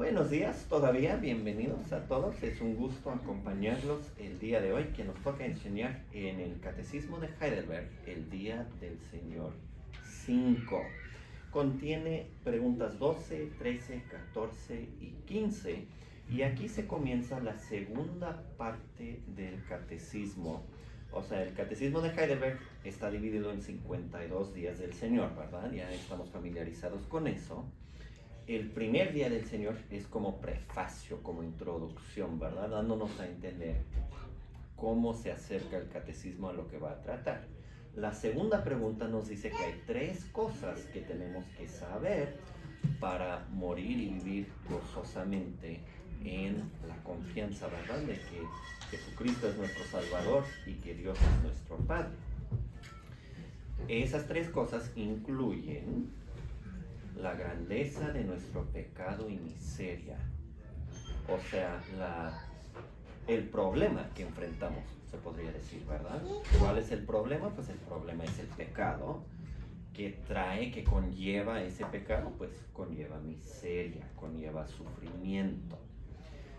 Buenos días todavía, bienvenidos a todos. Es un gusto acompañarlos el día de hoy que nos toca enseñar en el Catecismo de Heidelberg, el Día del Señor 5. Contiene preguntas 12, 13, 14 y 15 y aquí se comienza la segunda parte del Catecismo. O sea, el Catecismo de Heidelberg está dividido en 52 días del Señor, ¿verdad? Ya estamos familiarizados con eso. El primer día del Señor es como prefacio, como introducción, ¿verdad? Dándonos a entender cómo se acerca el catecismo a lo que va a tratar. La segunda pregunta nos dice que hay 3 cosas que tenemos que saber para morir y vivir gozosamente en la confianza, ¿verdad? De que Jesucristo es nuestro Salvador y que Dios es nuestro Padre. Esas 3 cosas incluyen la grandeza de nuestro pecado y miseria. O sea, el problema que enfrentamos, se podría decir, ¿verdad? ¿Cuál es el problema? Pues el problema es el pecado, que conlleva ese pecado, pues conlleva miseria, conlleva sufrimiento.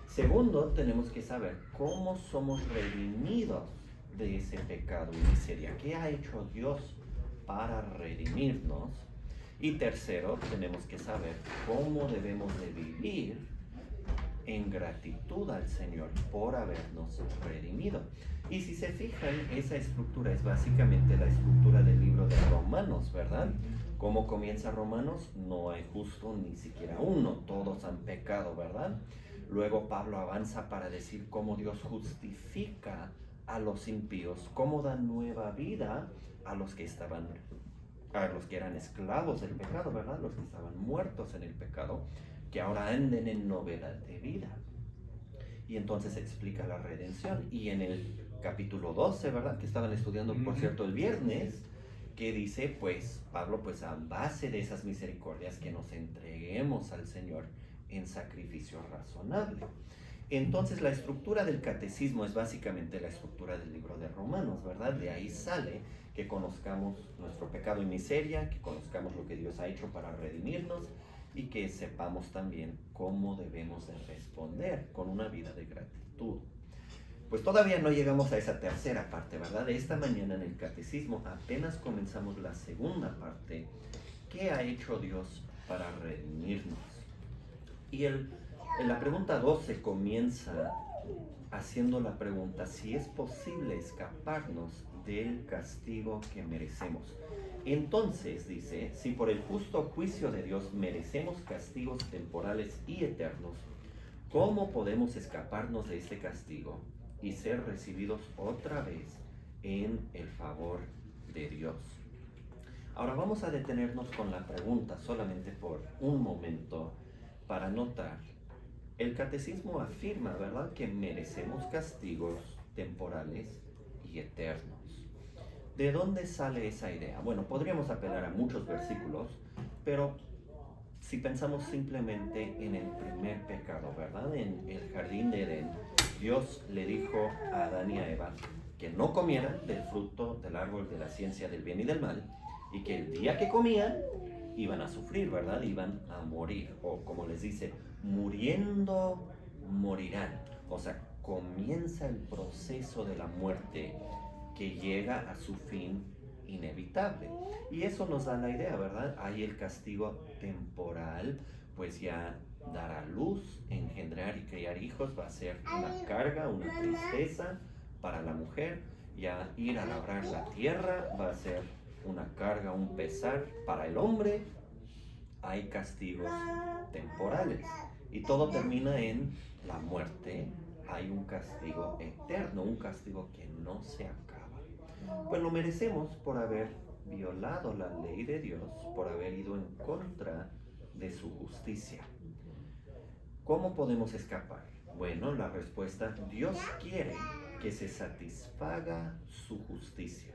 Segundo, tenemos que saber cómo somos redimidos de ese pecado y miseria. ¿Qué ha hecho Dios para redimirnos? Y tercero, tenemos que saber cómo debemos de vivir en gratitud al Señor por habernos redimido. Y si se fijan, esa estructura es básicamente la estructura del libro de Romanos, ¿verdad? ¿Cómo comienza Romanos? No hay justo ni siquiera uno, todos han pecado, ¿verdad? Luego Pablo avanza para decir cómo Dios justifica a los impíos, cómo da nueva vida a los que eran esclavos del pecado, ¿verdad? Los que estaban muertos en el pecado, que ahora anden en novedad de vida. Y entonces explica la redención. Y en el capítulo 12, ¿verdad? Que estaban estudiando, por cierto, el viernes, que dice, pues, Pablo, pues a base de esas misericordias que nos entreguemos al Señor en sacrificio razonable. Entonces la estructura del catecismo es básicamente la estructura del libro de Romanos, ¿verdad? De ahí sale que conozcamos nuestro pecado y miseria, que conozcamos lo que Dios ha hecho para redimirnos y que sepamos también cómo debemos de responder con una vida de gratitud. Pues todavía no llegamos a esa tercera parte, ¿verdad? De esta mañana en el catecismo apenas comenzamos la segunda parte. ¿Qué ha hecho Dios para redimirnos? Y en la pregunta 12 comienza haciendo la pregunta si es posible escaparnos del castigo que merecemos. Entonces dice, si por el justo juicio de Dios merecemos castigos temporales y eternos, ¿cómo podemos escaparnos de este castigo y ser recibidos otra vez en el favor de Dios? Ahora vamos a detenernos con la pregunta solamente por un momento para notar. El catecismo afirma, ¿verdad?, que merecemos castigos temporales y eternos. ¿De dónde sale esa idea? Bueno, podríamos apelar a muchos versículos, pero si pensamos simplemente en el primer pecado, ¿verdad? En el jardín de Edén, Dios le dijo a Adán y a Eva que no comieran del fruto del árbol de la ciencia del bien y del mal, y que el día que comían iban a sufrir, ¿verdad? Iban a morir, o como les dice, muriendo morirán. O sea, comienza el proceso de la muerte que llega a su fin inevitable. Y eso nos da la idea, ¿verdad? Hay el castigo temporal, pues ya dar a luz, engendrar y criar hijos va a ser una carga, una tristeza para la mujer. Ya ir a labrar la tierra va a ser una carga, un pesar para el hombre. Hay castigos temporales y todo termina en la muerte. Hay un castigo eterno, un castigo que no se acaba. Pues lo merecemos por haber violado la ley de Dios, por haber ido en contra de su justicia. ¿Cómo podemos escapar? Bueno, la respuesta, Dios quiere que se satisfaga su justicia.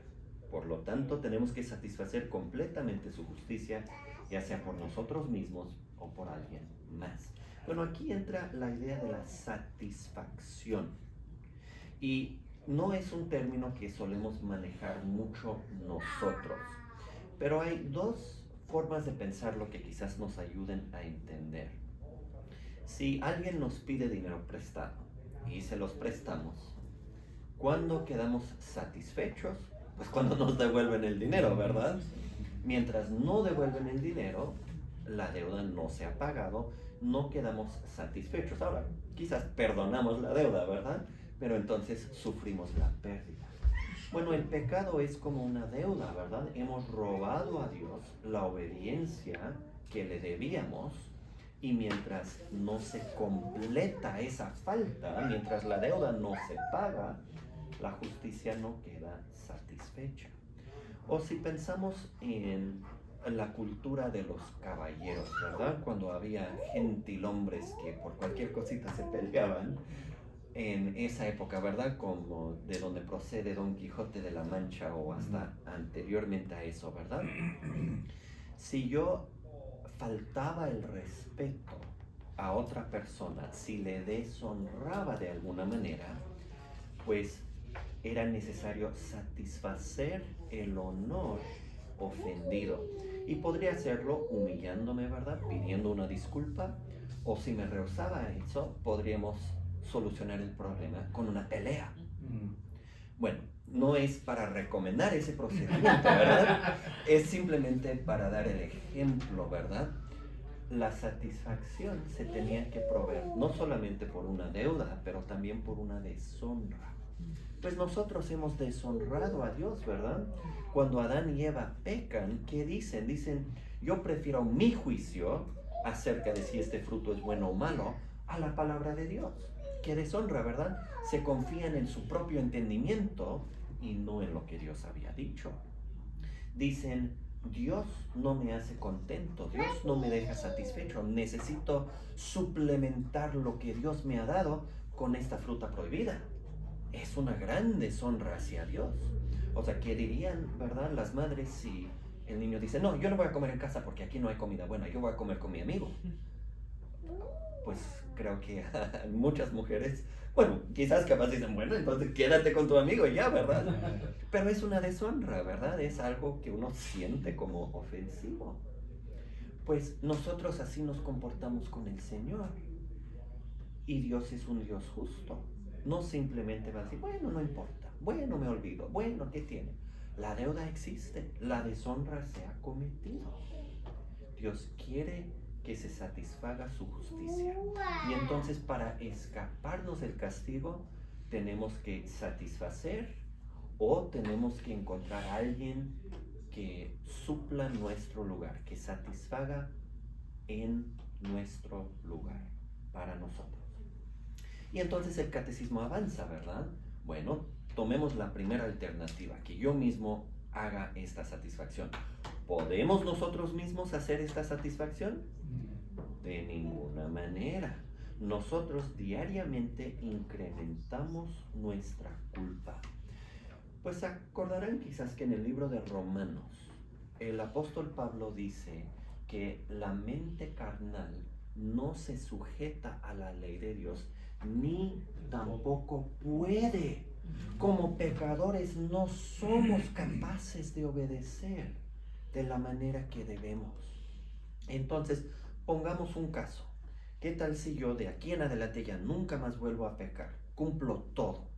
Por lo tanto, tenemos que satisfacer completamente su justicia, ya sea por nosotros mismos o por alguien más. Bueno, aquí entra la idea de la satisfacción. Y no es un término que solemos manejar mucho nosotros, pero hay 2 formas de pensarlo que quizás nos ayuden a entender. Si alguien nos pide dinero prestado y se los prestamos, ¿cuándo quedamos satisfechos? Pues cuando nos devuelven el dinero, ¿verdad? Mientras no devuelven el dinero, la deuda no se ha pagado, no quedamos satisfechos. Ahora, quizás perdonamos la deuda, ¿verdad? Pero entonces sufrimos la pérdida. Bueno, el pecado es como una deuda, ¿verdad? Hemos robado a Dios la obediencia que le debíamos, y mientras no se completa esa falta, mientras la deuda no se paga, la justicia no queda satisfecha. O si pensamos en la cultura de los caballeros, ¿verdad? Cuando había gentilhombres que por cualquier cosita se peleaban, en esa época, ¿verdad? Como de donde procede Don Quijote de la Mancha o hasta anteriormente a eso, ¿verdad? Si yo faltaba el respeto a otra persona, si le deshonraba de alguna manera, pues era necesario satisfacer el honor ofendido. Y podría hacerlo humillándome, ¿verdad? Pidiendo una disculpa. O si me rehusaba a eso, podríamos solucionar el problema con una pelea. Bueno, no es para recomendar ese procedimiento, ¿verdad? Es simplemente para dar el ejemplo, ¿verdad? La satisfacción se tenía que proveer no solamente por una deuda, pero también por una deshonra. Pues nosotros hemos deshonrado a Dios, ¿verdad? Cuando Adán y Eva pecan, ¿qué dicen? Dicen, yo prefiero mi juicio acerca de si este fruto es bueno o malo a la palabra de Dios. Qué deshonra, ¿verdad? Se confían en su propio entendimiento y no en lo que Dios había dicho. Dicen, Dios no me hace contento, Dios no me deja satisfecho, necesito suplementar lo que Dios me ha dado con esta fruta prohibida. Es una gran deshonra hacia Dios. O sea, ¿qué dirían, verdad, las madres si el niño dice, no, yo no voy a comer en casa porque aquí no hay comida buena, yo voy a comer con mi amigo? Pues creo que muchas mujeres, bueno, quizás capaz dicen, bueno, entonces quédate con tu amigo y ya, ¿verdad? Pero es una deshonra, ¿verdad? Es algo que uno siente como ofensivo. Pues nosotros así nos comportamos con el Señor. Y Dios es un Dios justo. No simplemente va a decir, bueno, no importa, bueno, me olvido, bueno, ¿qué tiene? La deuda existe, la deshonra se ha cometido. Dios quiere que se satisfaga su justicia. Y entonces para escaparnos del castigo tenemos que satisfacer o tenemos que encontrar a alguien que supla nuestro lugar, que satisfaga en nuestro lugar para nosotros. Y entonces el catecismo avanza, ¿verdad? Bueno, tomemos la primera alternativa, que yo mismo haga esta satisfacción. ¿Podemos nosotros mismos hacer esta satisfacción? De ninguna manera. Nosotros diariamente incrementamos nuestra culpa. Pues acordarán quizás que en el libro de Romanos, el apóstol Pablo dice que la mente carnal no se sujeta a la ley de Dios, ni tampoco puede. Como pecadores no somos capaces de obedecer de la manera que debemos. Entonces, pongamos un caso. ¿Qué tal si yo de aquí en adelante ya nunca más vuelvo a pecar? Cumplo todo.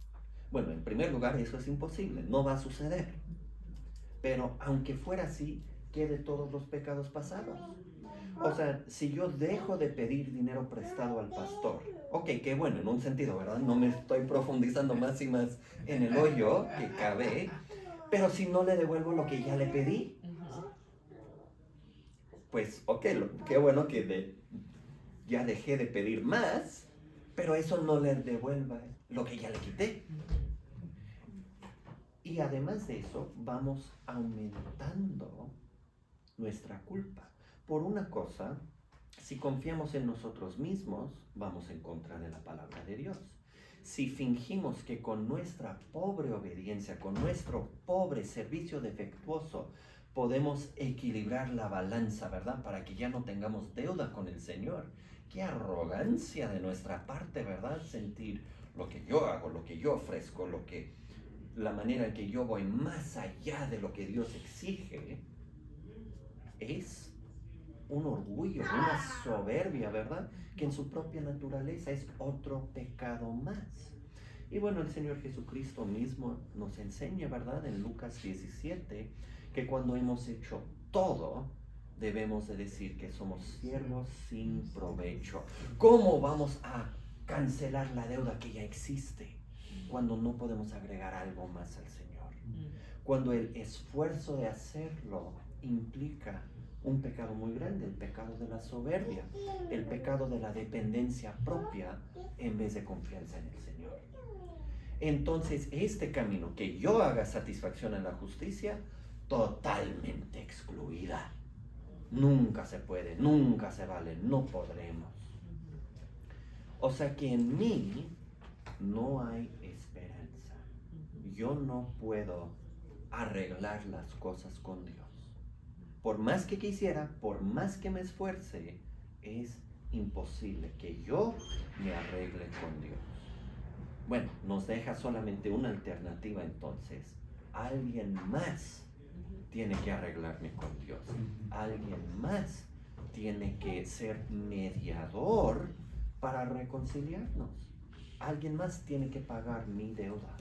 Bueno, en primer lugar, eso es imposible, no va a suceder. Pero aunque fuera así, ¿qué de todos los pecados pasados? O sea, si yo dejo de pedir dinero prestado al pastor, ok, qué bueno, en un sentido, ¿verdad? No me estoy profundizando más y más en el hoyo que cabe, pero si no le devuelvo lo que ya le pedí, pues ok, qué bueno que ya dejé de pedir más, pero eso no le devuelva lo que ya le quité. Y además de eso, vamos aumentando nuestra culpa. Por una cosa, si confiamos en nosotros mismos, vamos en contra de la palabra de Dios. Si fingimos que con nuestra pobre obediencia, con nuestro pobre servicio defectuoso, podemos equilibrar la balanza, ¿verdad? Para que ya no tengamos deuda con el Señor. Qué arrogancia de nuestra parte, ¿verdad? Sentir lo que yo hago, lo que yo ofrezco, la manera en que yo voy más allá de lo que Dios exige, es un orgullo, una soberbia, ¿verdad? Que en su propia naturaleza es otro pecado más. Y bueno, el Señor Jesucristo mismo nos enseña, ¿verdad? En Lucas 17, que cuando hemos hecho todo, debemos de decir que somos siervos sin provecho. ¿Cómo vamos a cancelar la deuda que ya existe cuando no podemos agregar algo más al Señor? Cuando el esfuerzo de hacerlo implica un pecado muy grande, el pecado de la soberbia, el pecado de la dependencia propia en vez de confianza en el Señor. Entonces, este camino, que yo haga satisfacción en la justicia, totalmente excluida. Nunca se puede, nunca se vale, no podremos. O sea que en mí no hay esperanza. Yo no puedo arreglar las cosas con Dios. Por más que quisiera, por más que me esfuerce, es imposible que yo me arregle con Dios. Bueno, nos deja solamente una alternativa entonces. Alguien más tiene que arreglarme con Dios. Alguien más tiene que ser mediador para reconciliarnos. Alguien más tiene que pagar mi deuda.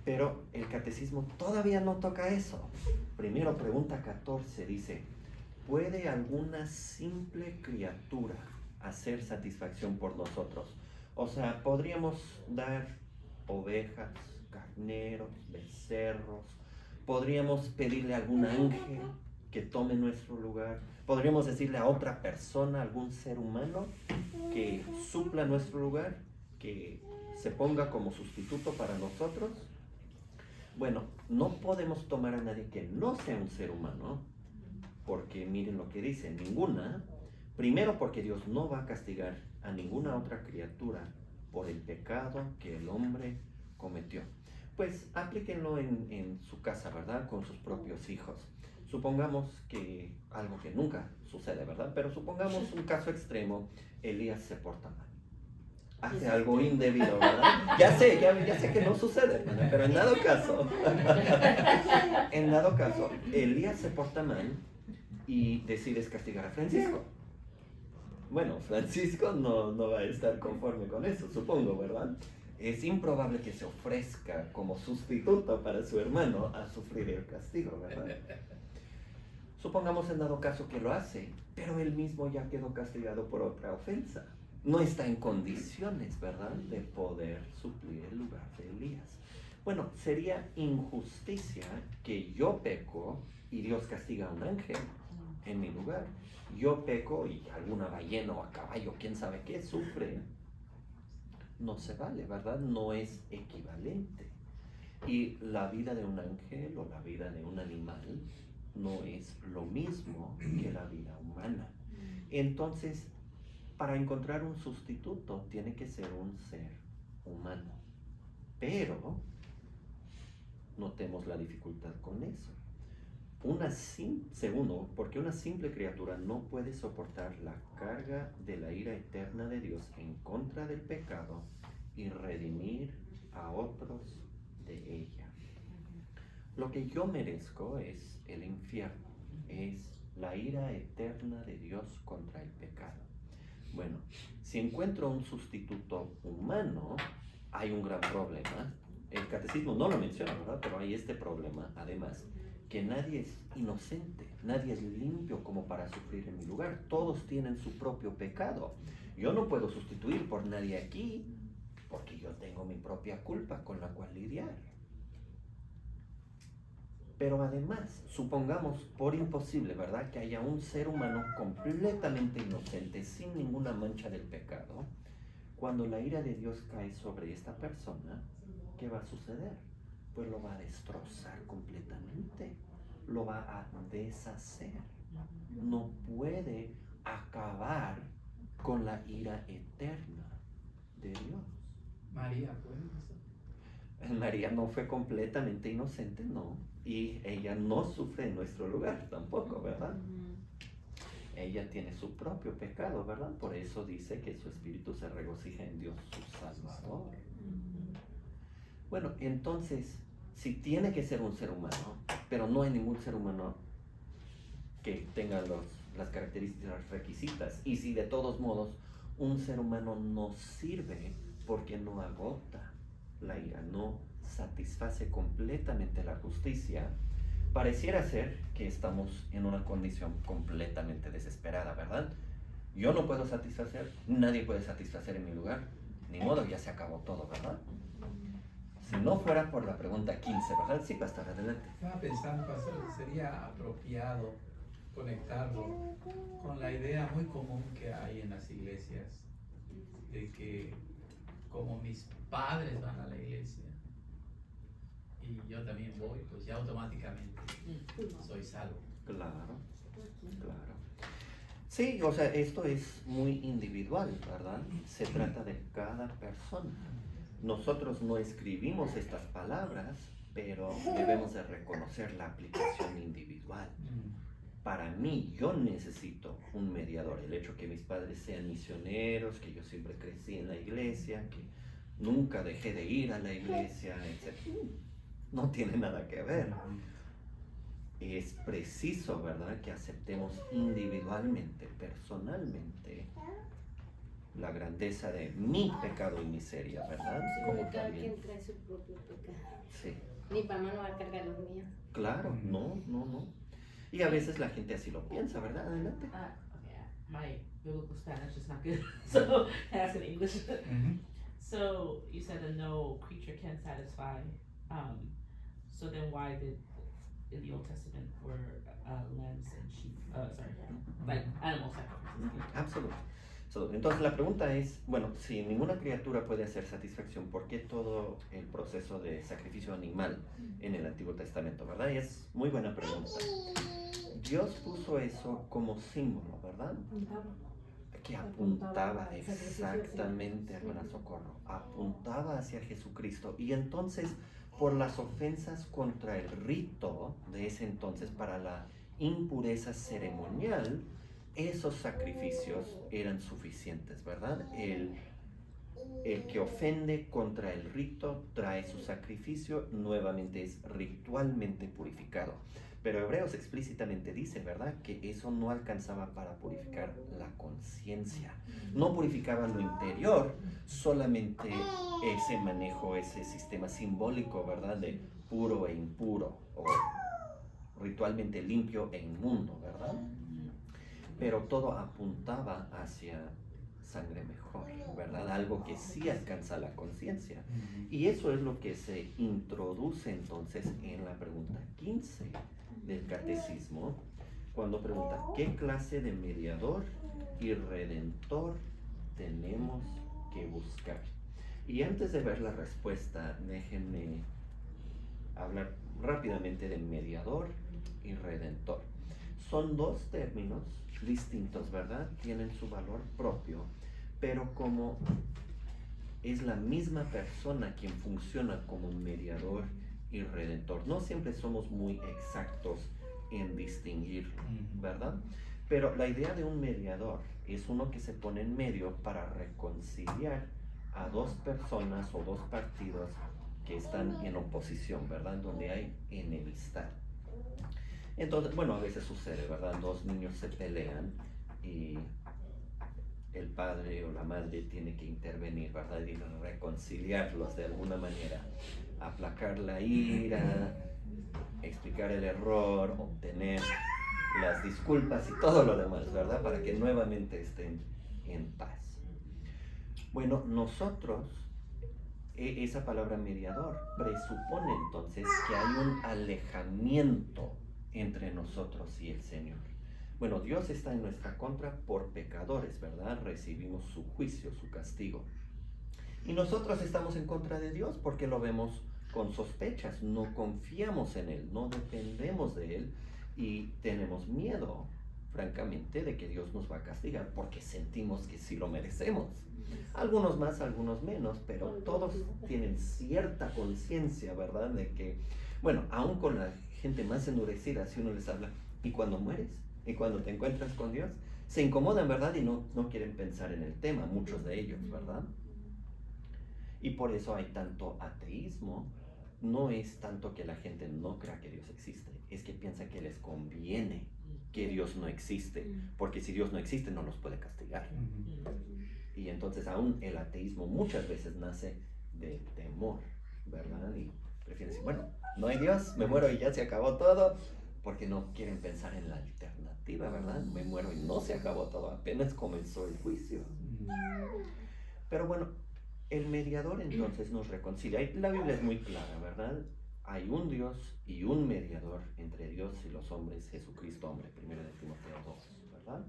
Pero el catecismo todavía no toca eso. Primero, pregunta 14 dice: ¿puede alguna simple criatura hacer satisfacción por nosotros? O sea, podríamos dar ovejas, carneros, becerros. Podríamos pedirle a algún ángel que tome nuestro lugar. Podríamos decirle a otra persona, algún ser humano, que supla nuestro lugar, que se ponga como sustituto para nosotros. Bueno, no podemos tomar a nadie que no sea un ser humano, porque miren lo que dice, ninguna. Primero, porque Dios no va a castigar a ninguna otra criatura por el pecado que el hombre cometió. Pues aplíquenlo en su casa, ¿verdad? Con sus propios hijos. Supongamos que algo que nunca sucede, ¿verdad? Pero supongamos un caso extremo: Elías se porta mal, hace algo indebido, ¿verdad? Ya sé que no sucede, ¿verdad? Pero en dado caso, Elías se porta mal y decides castigar a Francisco. Bueno, Francisco no va a estar conforme con eso, supongo, ¿verdad? Es improbable que se ofrezca como sustituto para su hermano a sufrir el castigo, ¿verdad? Supongamos en dado caso que lo hace, pero él mismo ya quedó castigado por otra ofensa. No está en condiciones, ¿verdad?, de poder suplir el lugar de Elías. Bueno, sería injusticia que yo peco y Dios castiga a un ángel en mi lugar. Yo peco y alguna ballena o a caballo, quién sabe qué, sufre. No se vale, ¿verdad? No es equivalente. Y la vida de un ángel o la vida de un animal no es lo mismo que la vida humana. Entonces, para encontrar un sustituto tiene que ser un ser humano. Pero notemos la dificultad con eso. Segundo, porque una simple criatura no puede soportar la carga de la ira eterna de Dios en contra del pecado y redimir a otros de ella. Lo que yo merezco es el infierno, es la ira eterna de Dios contra el pecado. Bueno, si encuentro un sustituto humano, hay un gran problema. El catecismo no lo menciona, ¿verdad? Pero hay este problema, además, que nadie es inocente, nadie es limpio como para sufrir en mi lugar. Todos tienen su propio pecado. Yo no puedo sustituir por nadie aquí, porque yo tengo mi propia culpa con la cual lidiar. Pero además, supongamos por imposible, ¿verdad?, que haya un ser humano completamente inocente, sin ninguna mancha del pecado. Cuando la ira de Dios cae sobre esta persona, ¿qué va a suceder? Pues lo va a destrozar completamente, lo va a deshacer. No puede acabar con la ira eterna de Dios. María, ¿puede? María no fue completamente inocente, no. Y ella no sufre en nuestro lugar tampoco, ¿verdad? Ella tiene su propio pecado, ¿verdad? Por eso dice que su espíritu se regocija en Dios, su Salvador. Bueno, entonces, si tiene que ser un ser humano, pero no hay ningún ser humano que tenga las características requisitas. Y si de todos modos un ser humano no sirve porque no agota la ira, no satisface completamente la justicia, pareciera ser que estamos en una condición completamente desesperada, ¿verdad? Yo no puedo satisfacer, nadie puede satisfacer en mi lugar, ni modo, ya se acabó todo, ¿verdad? Si no fuera por la pregunta 15, ¿verdad? Sí, pastor, adelante. Estaba pensando, pastor, que sería apropiado conectarlo con la idea muy común que hay en las iglesias de que como mis padres van a la iglesia y yo también voy, pues ya automáticamente soy salvo. Claro, claro. Sí, o sea, esto es muy individual, ¿verdad? Se trata de cada persona. Nosotros no escribimos estas palabras, pero debemos de reconocer la aplicación individual. Para mí, yo necesito un mediador. El hecho que mis padres sean misioneros, que yo siempre crecí en la iglesia, que nunca dejé de ir a la iglesia, etc. No tiene nada que ver. Es preciso, ¿verdad?, que aceptemos individualmente, personalmente, la grandeza de mi pecado y miseria, ¿verdad? Sí, Como cada también. quien trae su propio pecado. Sí. Mi mamá no va a cargar los míos. Claro, no. Y a veces la gente así lo piensa, ¿verdad? Adelante. Okay, my biblical Spanish is not good, so I ask in English. So you said that no creature can satisfy. So then why did in the Old Testament were lambs and sheep? Like animal sacrifices. Absolutamente. Entonces la pregunta es, bueno, si ninguna criatura puede hacer satisfacción, ¿por qué todo el proceso de sacrificio animal en el Antiguo Testamento, verdad? Y es muy buena pregunta. Dios puso eso como símbolo, ¿verdad? Que apuntaba exactamente, hermana Socorro, apuntaba hacia Jesucristo. Y entonces, por las ofensas contra el rito de ese entonces, para la impureza ceremonial, esos sacrificios eran suficientes, ¿verdad? El que ofende contra el rito trae su sacrificio, nuevamente es ritualmente purificado. Pero Hebreos explícitamente dice, ¿verdad?, que eso no alcanzaba para purificar la conciencia. No purificaba lo interior, solamente ese manejo, ese sistema simbólico, ¿verdad?, de puro e impuro, o ritualmente limpio e inmundo, ¿verdad? Pero todo apuntaba hacia sangre mejor, ¿verdad? Algo que sí alcanza la conciencia. Y eso es lo que se introduce entonces en la pregunta 15 del catecismo, cuando pregunta, ¿qué clase de mediador y redentor tenemos que buscar? Y antes de ver la respuesta, déjenme hablar rápidamente de mediador y redentor. Son dos términos distintos, ¿verdad? Tienen su valor propio, pero como es la misma persona quien funciona como mediador y redentor, no siempre somos muy exactos en distinguirlo, ¿verdad? Pero la idea de un mediador es uno que se pone en medio para reconciliar a dos personas o dos partidos que están en oposición, ¿verdad? Donde hay enemistad. Entonces, bueno, a veces sucede, ¿verdad? Dos niños se pelean y el padre o la madre tiene que intervenir, ¿verdad? Y reconciliarlos de alguna manera, aplacar la ira, explicar el error, obtener las disculpas y todo lo demás, ¿verdad? Para que nuevamente estén en paz. Bueno, nosotros, esa palabra mediador presupone entonces que hay un alejamiento entre nosotros y el Señor. Bueno, Dios está en nuestra contra por pecadores, ¿verdad? Recibimos su juicio, su castigo. Y nosotros estamos en contra de Dios porque lo vemos con sospechas, no confiamos en Él, no dependemos de Él y tenemos miedo, francamente, de que Dios nos va a castigar porque sentimos que sí lo merecemos. Algunos más, algunos menos, pero todos tienen cierta conciencia, ¿verdad? De que, bueno, aún con la gente más endurecida, si uno les habla, ¿y cuando mueres? ¿Y cuando te encuentras con Dios? Se incomodan, ¿verdad? Y no quieren pensar en el tema, muchos de ellos, ¿verdad? Y por eso hay tanto ateísmo. No es tanto que la gente no crea que Dios existe, es que piensa que les conviene que Dios no existe, porque si Dios no existe no los puede castigar. Y entonces aún el ateísmo muchas veces nace de temor, ¿verdad? Y prefieren decir, bueno, no hay Dios, me muero y ya se acabó todo, porque no quieren pensar en la alternativa, ¿verdad? Me muero y no se acabó todo, apenas comenzó el juicio. Pero bueno, el mediador entonces nos reconcilia. Y la Biblia es muy clara, ¿verdad? Hay un Dios y un mediador entre Dios y los hombres, Jesucristo hombre, 1 de Timoteo 2, ¿verdad?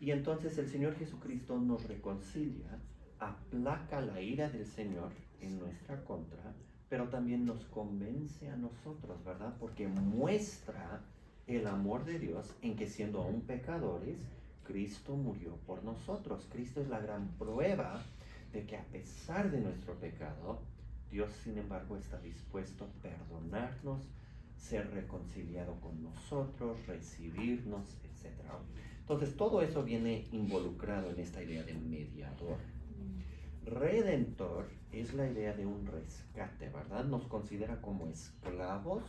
Y entonces el Señor Jesucristo nos reconcilia, aplaca la ira del Señor en nuestra contra, pero también nos convence a nosotros, ¿verdad? Porque muestra el amor de Dios en que siendo aún pecadores, Cristo murió por nosotros. Cristo es la gran prueba de que a pesar de nuestro pecado, Dios sin embargo está dispuesto a perdonarnos, ser reconciliado con nosotros, recibirnos, etc. Entonces todo eso viene involucrado en esta idea de mediador. Redentor es la idea de un rescate, ¿verdad? Nos considera como esclavos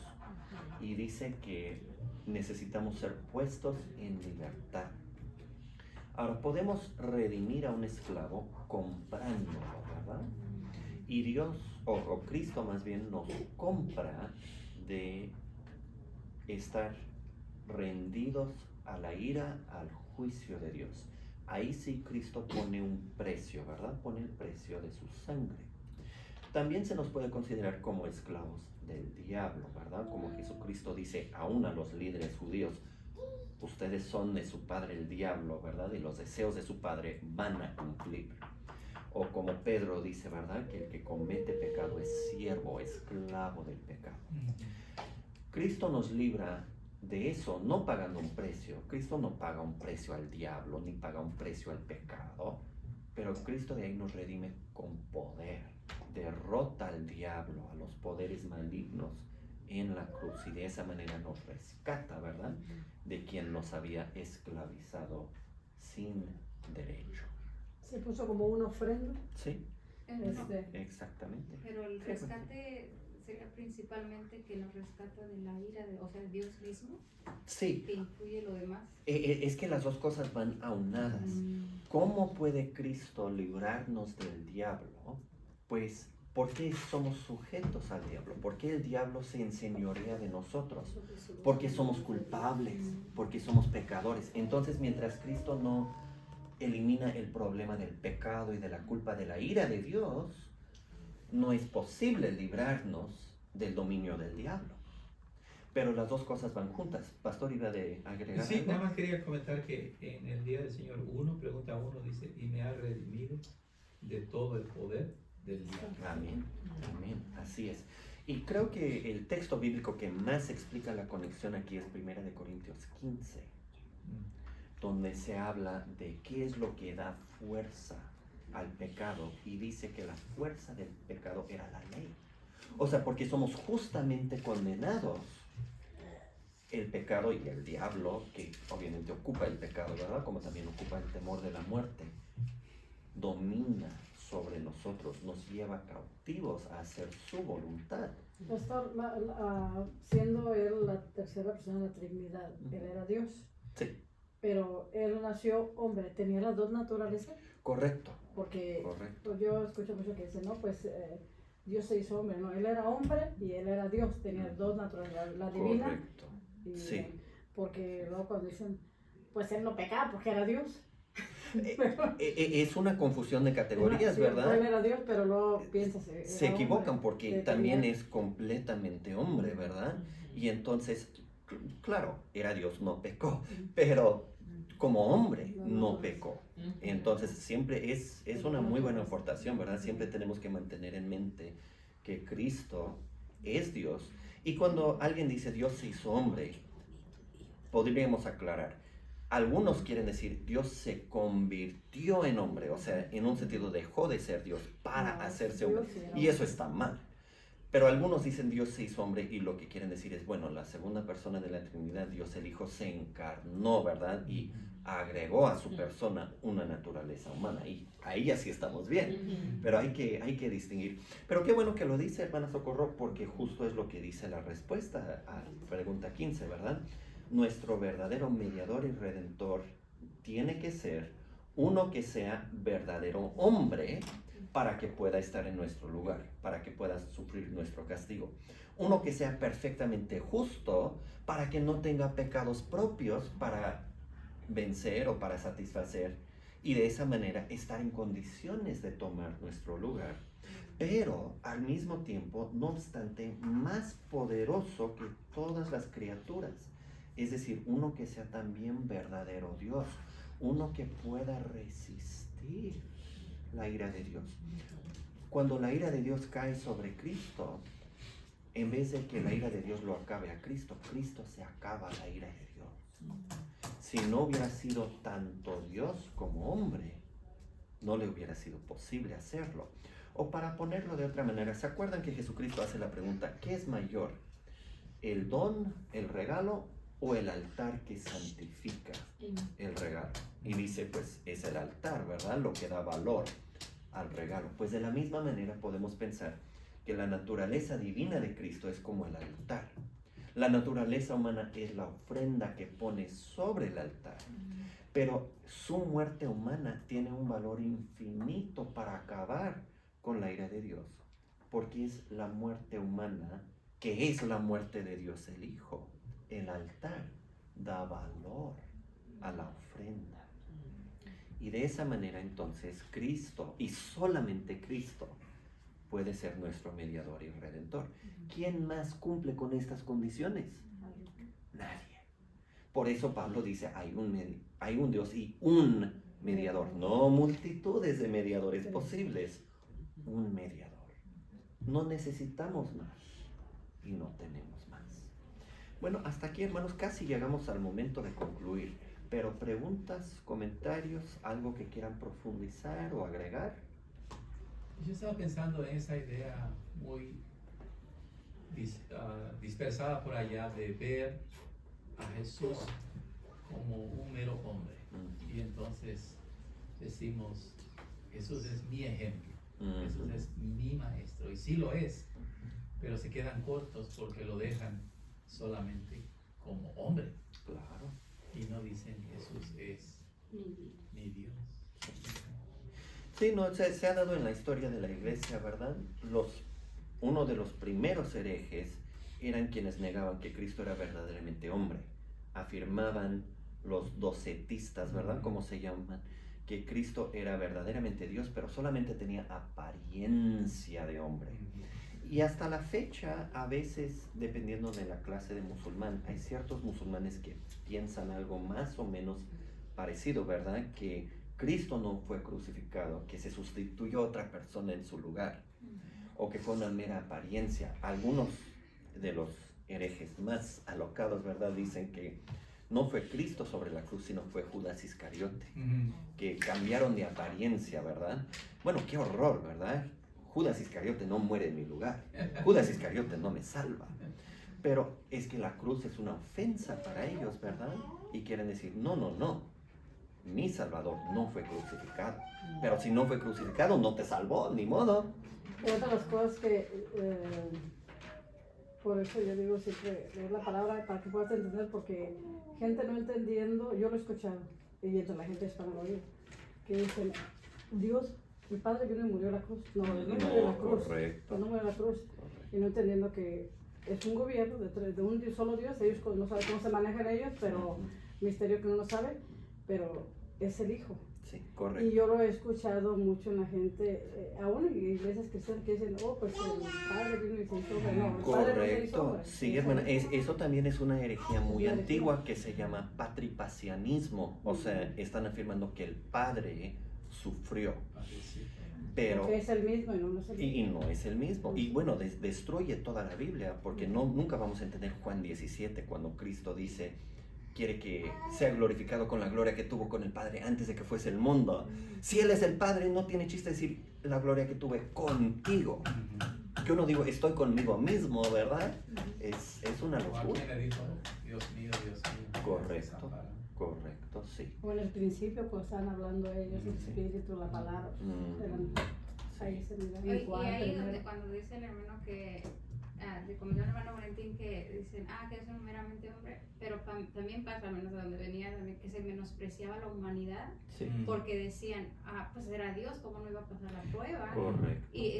y dice que necesitamos ser puestos en libertad. Ahora, podemos redimir a un esclavo comprándolo, ¿verdad? Y Dios, o Cristo más bien, nos compra de estar rendidos a la ira, al juicio de Dios. Ahí sí Cristo pone un precio, ¿verdad? Pone el precio de su sangre. También se nos puede considerar como esclavos del diablo, ¿verdad? Como Jesucristo dice aún a los líderes judíos, ustedes son de su padre el diablo, ¿verdad? Y los deseos de su padre van a cumplir. O como Pedro dice, ¿verdad? Que el que comete pecado es siervo, esclavo del pecado. Cristo nos libra de eso, no pagando un precio. Cristo no paga un precio al diablo, ni paga un precio al pecado. Pero Cristo de ahí nos redime con poder. Derrota al diablo, a los poderes malignos en la cruz. Y de esa manera nos rescata, ¿verdad? De quien nos había esclavizado sin derecho. Se puso como una ofrenda. Sí, No, exactamente. pero el rescate sería principalmente que nos rescata de la ira, o sea, de Dios mismo, Sí, que incluye lo demás. es que las dos cosas van aunadas. ¿Cómo puede Cristo librarnos del diablo? Pues, ¿por qué somos sujetos al diablo? ¿Por qué el diablo se enseñorea de nosotros? Porque somos culpables, porque somos pecadores. Entonces, mientras Cristo no elimina el problema del pecado y de la culpa, de la ira de Dios, no es posible librarnos del dominio del diablo. Pero las dos cosas van juntas. Pastor, ¿iba de agregar Sí, algo? nada más quería comentar que en el día del Señor 1, pregunta 1, dice, y me ha redimido de todo el poder del diablo. Amén, amén, así es. Y creo que el texto bíblico que más explica la conexión aquí es 1 de Corintios 15, donde se habla de qué es lo que da fuerza al pecado, y dice que la fuerza del pecado era la ley. O sea, porque somos justamente condenados. El pecado y el diablo, que obviamente ocupa el pecado, ¿verdad? Como también ocupa el temor de la muerte, domina sobre nosotros, nos lleva cautivos a hacer su voluntad. Pastor, siendo él la tercera persona de la Trinidad, él era Dios. Sí. Pero él nació hombre, tenía las dos naturalezas. Correcto. Porque Correcto. yo escucho mucho que dicen, no, pues Dios se hizo hombre. No, él era hombre y él era Dios, tenía dos naturalezas, la divina. Correcto. Y, Sí. Porque luego cuando dicen, pues él no pecaba porque era Dios. Es una confusión de categorías, Sí, ¿verdad? él era Dios, pero luego piensas. Se equivocan porque también tenía... es completamente hombre, ¿verdad? Y entonces, claro, era Dios, no pecó, pero como hombre no pecó. Entonces siempre es una muy buena aportación, ¿verdad? Siempre tenemos que mantener en mente que Cristo es Dios. Y cuando alguien dice Dios se hizo hombre, podríamos aclarar. Algunos quieren decir Dios se convirtió en hombre, o sea, en un sentido dejó de ser Dios para hacerse hombre. Y eso está mal. Pero algunos dicen Dios se hizo hombre y lo que quieren decir es, bueno, la segunda persona de la Trinidad, Dios el Hijo, se encarnó, ¿verdad? Y agregó a su persona una naturaleza humana. Y ahí así estamos bien. Pero hay que distinguir. Pero qué bueno que lo dice, hermana Socorro, porque justo es lo que dice la respuesta a la pregunta 15, ¿verdad? nuestro verdadero mediador y redentor tiene que ser uno que sea verdadero hombre para que pueda estar en nuestro lugar, para que pueda sufrir nuestro castigo. Uno que sea perfectamente justo para que no tenga pecados propios para vencer o para satisfacer y de esa manera estar en condiciones de tomar nuestro lugar. Pero al mismo tiempo, no obstante, más poderoso que todas las criaturas. Es decir, uno que sea también verdadero Dios, uno que pueda resistir la ira de Dios. Cuando la ira de Dios cae sobre Cristo, en vez de que la ira de Dios lo acabe a Cristo, Cristo se acaba la ira de Dios. Si no hubiera sido tanto Dios como hombre, no le hubiera sido posible hacerlo. O para ponerlo de otra manera, ¿se acuerdan que Jesucristo hace la pregunta, ¿qué es mayor? ¿El don, el regalo o el altar que santifica el regalo? Y dice, pues es el altar, ¿verdad? Lo que da valor al regalo. Pues de la misma manera podemos pensar que la naturaleza divina de Cristo es como el altar. La naturaleza humana es la ofrenda que pone sobre el altar. Pero su muerte humana tiene un valor infinito para acabar con la ira de Dios, porque es la muerte humana que es la muerte de Dios el Hijo. El altar da valor a la ofrenda. Y de esa manera entonces Cristo, y solamente Cristo, puede ser nuestro mediador y redentor. ¿Quién más cumple con estas condiciones? Nadie. Por eso Pablo dice, hay un Dios y un mediador, no multitudes de mediadores posibles, un mediador. No necesitamos más y no tenemos más. Bueno, hasta aquí, hermanos, casi llegamos al momento de concluir, pero preguntas, comentarios, algo que quieran profundizar o agregar. Yo estaba pensando en esa idea muy dispersada por allá de ver a Jesús como un mero hombre. Y entonces decimos, Jesús es mi ejemplo, Jesús es mi maestro, y sí lo es, pero se quedan cortos porque lo dejan solamente como hombre. Claro. Y no dicen, Jesús es mi Dios. Sí, no, se ha dado en la historia de la iglesia, ¿verdad? Uno de los primeros herejes eran quienes negaban que Cristo era verdaderamente hombre. Afirmaban los docetistas, ¿verdad? ¿Cómo se llaman? Que Cristo era verdaderamente Dios, pero solamente tenía apariencia de hombre. Y hasta la fecha, a veces, dependiendo de la clase de musulmán, hay ciertos musulmanes que piensan algo más o menos parecido, ¿verdad? Que Cristo no fue crucificado, que se sustituyó a otra persona en su lugar, o que fue una mera apariencia. Algunos de los herejes más alocados, ¿verdad? Dicen que no fue Cristo sobre la cruz, sino fue Judas Iscariote, que cambiaron de apariencia, ¿verdad? Bueno, qué horror, ¿verdad? Judas Iscariote no muere en mi lugar, Judas Iscariote no me salva. Pero es que la cruz es una ofensa para ellos, ¿verdad? Y quieren decir, no, mi Salvador no fue crucificado. Pero si no fue crucificado, no te salvó, ni modo. Y otra de las cosas que, por eso yo digo siempre, leer la palabra para que puedas entender, porque gente no entendiendo, yo lo he escuchado, y entre la gente hispana lo oído, que dicen, Dios, mi Padre vino y murió en la cruz. No, Él no murió en la cruz. Correcto. Él no murió en la cruz. Y no entendiendo que es un gobierno de un solo Dios, ellos no saben cómo se manejan ellos, pero misterio que uno no sabe, pero es el Hijo. Sí, correcto. Y yo lo he escuchado mucho en la gente, aún en iglesias cristianas, que dicen, oh, pues el Padre vino y se hizo hombre. No, el Padre no se hizo Correcto, hombre. sí, hermana, eso también es una herejía muy antigua que se llama patripacianismo, o sea, están afirmando que el Padre sufrió, pero Porque es el mismo y no es el mismo. y no es el mismo, y bueno, destruye toda la Biblia, porque nunca vamos a entender Juan 17 cuando Cristo dice, quiere que sea glorificado con la gloria que tuvo con el Padre antes de que fuese el mundo. Si Él es el Padre, no tiene chiste decir la gloria que tuve contigo. Yo no digo estoy conmigo mismo, ¿verdad? Es una locura. ¿Quién le dijo, Dios mío, Dios mío? Correcto, correcto, sí. O en el principio, cuando estaban hablando ellos, el Espíritu, la palabra, eran, ahí se mira. Y ahí donde cuando dice el hermano que de como dijo el hermano Valentín, que dicen, que es un meramente hombre, pero también pasa, al menos de donde venía, también, que se menospreciaba la humanidad, Sí. porque decían, pues era Dios, ¿cómo no iba a pasar la prueba? Correcto. Y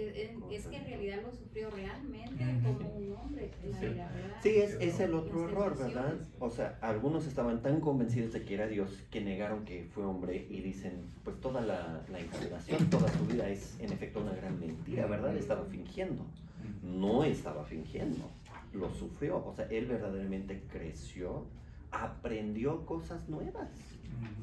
es que en realidad lo sufrió realmente como un hombre, Sí. ¿verdad? Sí, es el otro Las error, ¿verdad? tentaciones. O sea, algunos estaban tan convencidos de que era Dios que negaron que fue hombre y dicen, pues toda la encarnación, toda su vida es en efecto una gran mentira, ¿verdad? Estaba fingiendo. No estaba fingiendo, lo sufrió. O sea, él verdaderamente creció, aprendió cosas nuevas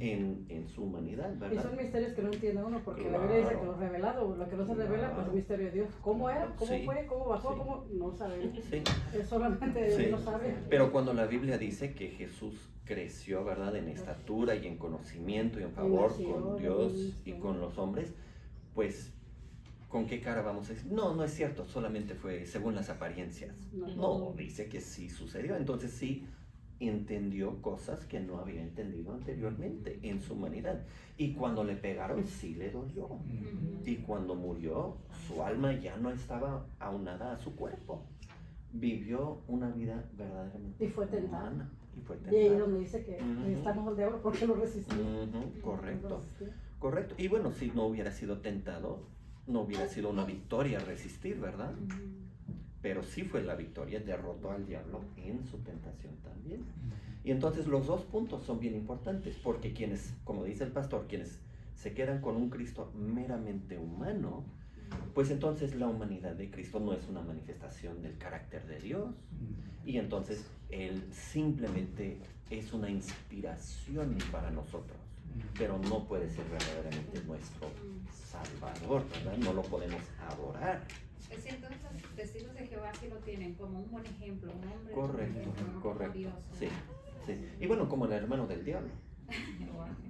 en su humanidad, Y ¿verdad? son misterios que no entiende uno, porque Claro. la Biblia dice que lo revelado, lo que no se revela, pues es misterio de Dios. ¿Cómo era? ¿Cómo Sí. fue? ¿Cómo bajó? Sí. ¿Cómo? No sabemos. Sí. Es solamente Sí. Dios lo sabe. Pero cuando la Biblia dice que Jesús creció, ¿verdad? En estatura y en conocimiento y en favor con Dios y con los hombres, pues, ¿con qué cara vamos a decir? No, no es cierto, solamente fue según las apariencias. No, dice que sí sucedió. Entonces sí entendió cosas que no había entendido anteriormente en su humanidad. Y cuando le pegaron, sí le dolió. Y cuando murió, su alma ya no estaba aunada a su cuerpo. Vivió una vida verdaderamente Y fue tentado. humana. Y fue Y ahí es tentado. donde dice que Ujú. estamos al diablo porque lo resistió. Correcto, correcto. Y bueno, si no hubiera sido tentado, no hubiera sido una victoria resistir, ¿verdad? Pero sí fue la victoria, derrotó al diablo en su tentación también. Y entonces los dos puntos son bien importantes, porque quienes, como dice el pastor, quienes se quedan con un Cristo meramente humano, pues entonces la humanidad de Cristo no es una manifestación del carácter de Dios, y entonces Él simplemente es una inspiración para nosotros, pero no puede ser verdaderamente nuestro Salvador, ¿verdad? No lo podemos adorar. Es cierto, los testigos de Jehová sí lo tienen como un buen ejemplo, un hombre. Correcto, como correcto. Dios, Sí, ¿verdad? sí. Y bueno, como el hermano del diablo.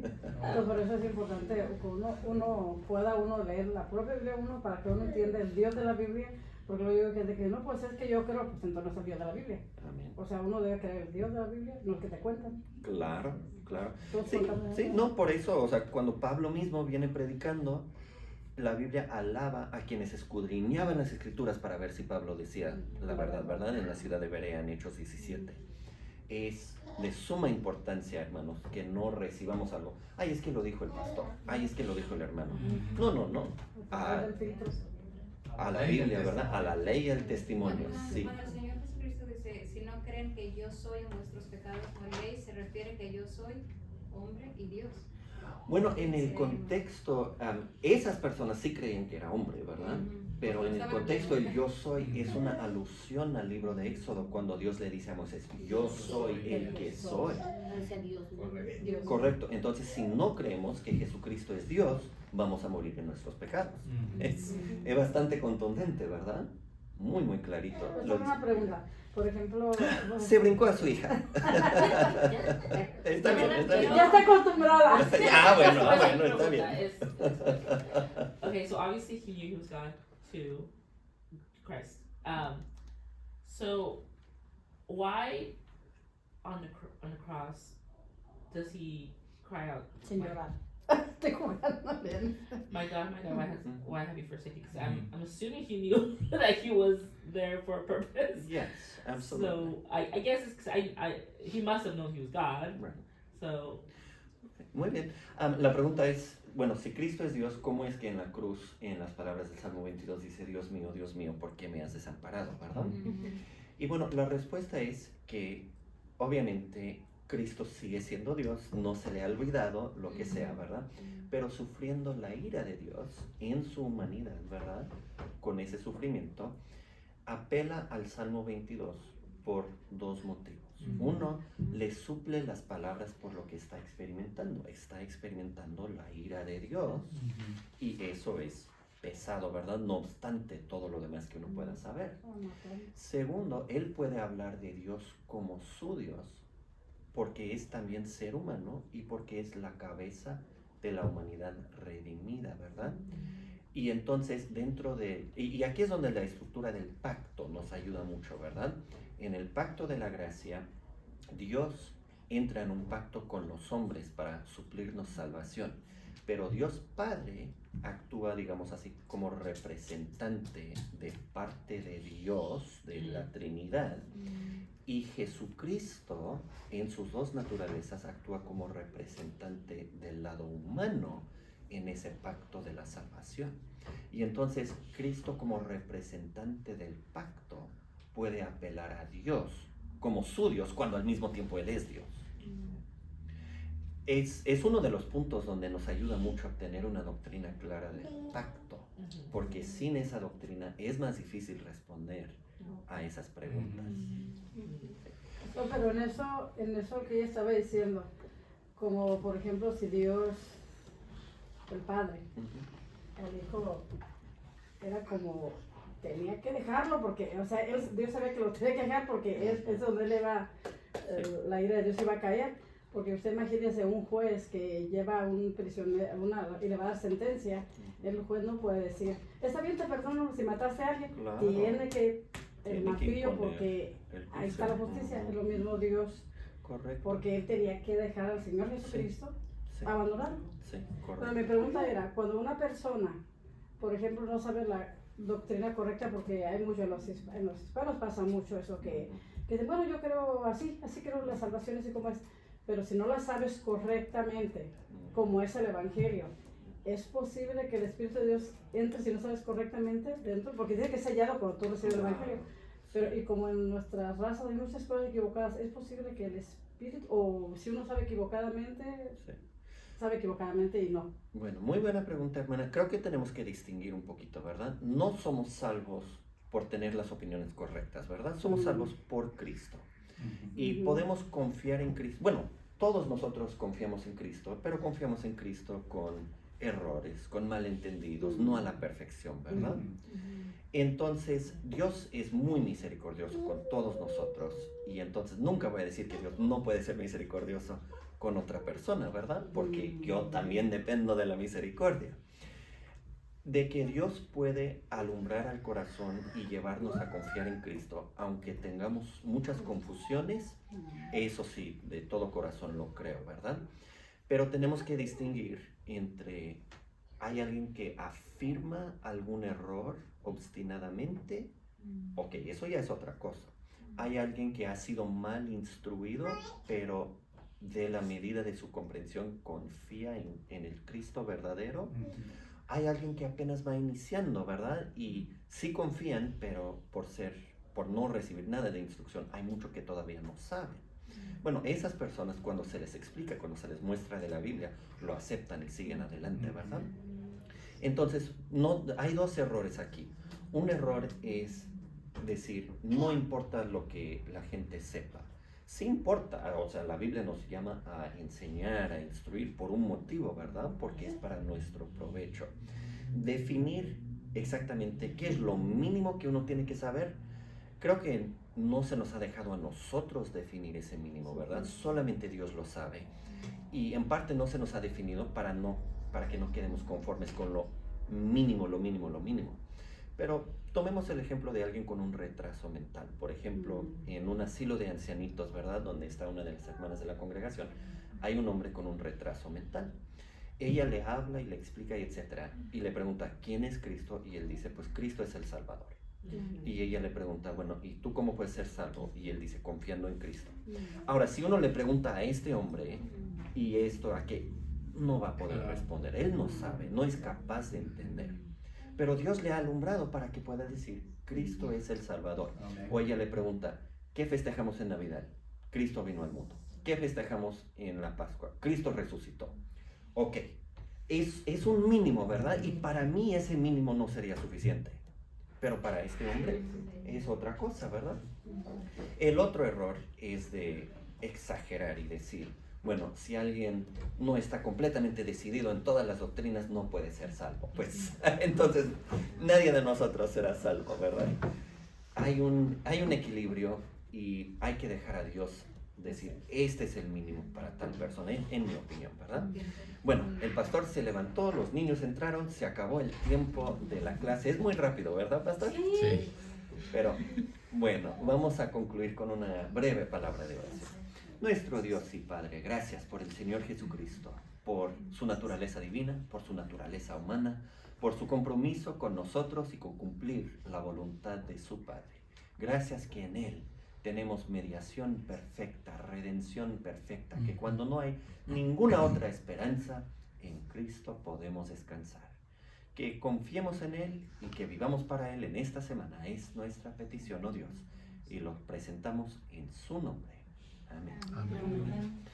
Entonces, por eso es importante que uno pueda leer la propia Biblia para que uno entienda el Dios de la Biblia, porque luego hay gente que no, pues es que yo creo, pues entonces no es el Dios de la Biblia. Amén. O sea, uno debe creer el Dios de la Biblia, no el que te cuentan. Claro, claro. Todos Sí, cuentan, sí, no, por eso, o sea, cuando Pablo mismo viene predicando, la Biblia alaba a quienes escudriñaban las escrituras para ver si Pablo decía la verdad, ¿verdad? En la ciudad de Berea, en Hechos 17. Es de suma importancia, hermanos, que no recibamos algo. Ay, es que lo dijo el pastor. Ay, es que lo dijo el hermano. No, no, no. A la Biblia, ¿verdad? A la ley y al testimonio, sí. Cuando el Señor Jesucristo dice, si no creen que yo soy en vuestros pecados no ley, se refiere que yo soy hombre y Dios. Bueno, en el contexto, esas personas sí creían que era hombre, ¿verdad? Pero en el contexto el yo soy es una alusión al libro de Éxodo, cuando Dios le dice a Moisés, yo soy el que soy. Correcto. Correcto, entonces si no creemos que Jesucristo es Dios, vamos a morir en nuestros pecados. Es bastante contundente, ¿verdad? Muy, muy clarito. Lo Una dice. pregunta, por ejemplo... Se brincó a su hija. Está bien, está bien. Ya está acostumbrada. Bueno, está bien. Okay, so obviously he knew he was God to Christ. So why on the cross does he cry out, Sin llorar. Te jugando bien. my God, why have you forsaken? Because I'm assuming he knew that he was there for a purpose. Yes, absolutely. So I guess it's 'cause he must have known he was God. Right. So Muy bien. La pregunta es, bueno, si Cristo es Dios, ¿cómo es que en la cruz, en las palabras del Salmo 22, dice, Dios mío, ¿por qué me has desamparado? ¿Verdad? Y bueno, la respuesta es que obviamente Cristo sigue siendo Dios, no se le ha olvidado lo que sea, ¿verdad? Pero sufriendo la ira de Dios en su humanidad, ¿verdad? Con ese sufrimiento, apela al Salmo 22 por dos motivos. Uno, le suple las palabras por lo que está experimentando. Está experimentando la ira de Dios y eso es pesado, ¿verdad? No obstante todo lo demás que uno pueda saber. Segundo, él puede hablar de Dios como su Dios porque es también ser humano y porque es la cabeza de la humanidad redimida, ¿verdad? Y entonces dentro de... Y aquí es donde la estructura del pacto nos ayuda mucho, ¿verdad? En el pacto de la gracia, Dios entra en un pacto con los hombres para suplirnos salvación. Pero Dios Padre actúa, digamos así, como representante de parte de Dios, de la Trinidad, y Jesucristo, en sus dos naturalezas, actúa como representante del lado humano en ese pacto de la salvación. Y entonces, Cristo como representante del pacto puede apelar a Dios como su Dios, cuando al mismo tiempo Él es Dios. Es uno de los puntos donde nos ayuda mucho a obtener una doctrina clara del pacto, porque sin esa doctrina es más difícil responder a esas preguntas. No, pero en eso que ella estaba diciendo, como por ejemplo si Dios, el Padre, el Hijo, era como, tenía que dejarlo porque, o sea, Dios sabía que lo tenía que dejar porque es donde él iba, la ira de Dios iba a caer. Porque usted imagínese un juez que lleva a un prisionero una elevada sentencia, el juez no puede decir, está bien, te perdono si mataste a alguien, Claro. tiene que el Tiene que martillo imponer porque el ahí está la juicio. justicia, es lo mismo Dios, Correcto. porque él tenía que dejar al Señor Jesucristo Sí, abandonarlo. sí, Pero correcto. mi pregunta era, cuando una persona, por ejemplo, no sabe la doctrina correcta, porque hay mucho en los hispanos pasa mucho eso que dicen, bueno, yo creo así creo la salvación así como es. Pero si no la sabes correctamente, como es el Evangelio, ¿es posible que el Espíritu de Dios entre si no sabes correctamente dentro? Porque dice que es sellado cuando tú recibes el Evangelio. Pero y como en nuestras razas hay muchas cosas equivocadas, ¿es posible que el Espíritu, o si uno sabe equivocadamente, Sí. sabe equivocadamente y no? Bueno, muy buena pregunta, hermana. Creo que tenemos que distinguir un poquito, ¿verdad? No somos salvos por tener las opiniones correctas, ¿verdad? Somos salvos por Cristo. Y podemos confiar en Cristo. Bueno, todos nosotros confiamos en Cristo, pero confiamos en Cristo con errores, con malentendidos, no a la perfección, ¿verdad? Entonces, Dios es muy misericordioso con todos nosotros, y entonces nunca voy a decir que Dios no puede ser misericordioso con otra persona, ¿verdad? Porque yo también dependo de la misericordia. De que Dios puede alumbrar al corazón y llevarnos a confiar en Cristo, aunque tengamos muchas confusiones, eso sí, de todo corazón lo creo, ¿verdad? Pero tenemos que distinguir entre, hay alguien que afirma algún error obstinadamente, ok, eso ya es otra cosa. Hay alguien que ha sido mal instruido, pero de la medida de su comprensión confía en el Cristo verdadero. Hay alguien que apenas va iniciando, ¿verdad? Y sí confían, pero por no recibir nada de instrucción, hay mucho que todavía no saben. Bueno, esas personas cuando se les explica, cuando se les muestra de la Biblia, lo aceptan y siguen adelante, ¿verdad? Entonces, no, hay dos errores aquí. Un error es decir, no importa lo que la gente sepa. Sí importa, o sea, la Biblia nos llama a enseñar, a instruir por un motivo, ¿verdad? Porque es para nuestro provecho. Definir exactamente qué es lo mínimo que uno tiene que saber, creo que no se nos ha dejado a nosotros definir ese mínimo, ¿verdad? Solamente Dios lo sabe. Y en parte no se nos ha definido para que no quedemos conformes con lo mínimo, lo mínimo, lo mínimo. Pero tomemos el ejemplo de alguien con un retraso mental. Por ejemplo, en un asilo de ancianitos, ¿verdad? Donde está una de las hermanas de la congregación, hay un hombre con un retraso mental. Ella le habla y le explica y etcétera. Y le pregunta, ¿quién es Cristo? Y él dice, pues Cristo es el Salvador. Y ella le pregunta, bueno, ¿y tú cómo puedes ser salvo? Y él dice, confiando en Cristo. Ahora, si uno le pregunta a este hombre, ¿y esto a qué? No va a poder responder. Él no sabe, no es capaz de entender. Pero Dios le ha alumbrado para que pueda decir, Cristo es el Salvador. O ella le pregunta, ¿qué festejamos en Navidad? Cristo vino al mundo. ¿Qué festejamos en la Pascua? Cristo resucitó. Ok, es un mínimo, ¿verdad? Y para mí ese mínimo no sería suficiente. Pero para este hombre es otra cosa, ¿verdad? El otro error es de exagerar y decir, bueno, si alguien no está completamente decidido en todas las doctrinas, no puede ser salvo. Pues entonces nadie de nosotros será salvo, ¿verdad? Hay un equilibrio y hay que dejar a Dios decir, este es el mínimo para tal persona, en mi opinión, ¿verdad? Bueno, el pastor se levantó, los niños entraron, se acabó el tiempo de la clase. Es muy rápido, ¿verdad, pastor? Sí. Pero bueno, vamos a concluir con una breve palabra de oración. Nuestro Dios y Padre, gracias por el Señor Jesucristo. por su naturaleza divina, por su naturaleza humana, por su compromiso con nosotros y con cumplir la voluntad de su Padre. Gracias que en Él tenemos mediación perfecta, redención perfecta, que cuando no hay ninguna otra esperanza, en Cristo podemos descansar. Que confiemos en Él y que vivamos para Él en esta semana es nuestra petición, oh Dios, y lo presentamos en su nombre. Amén. Amén.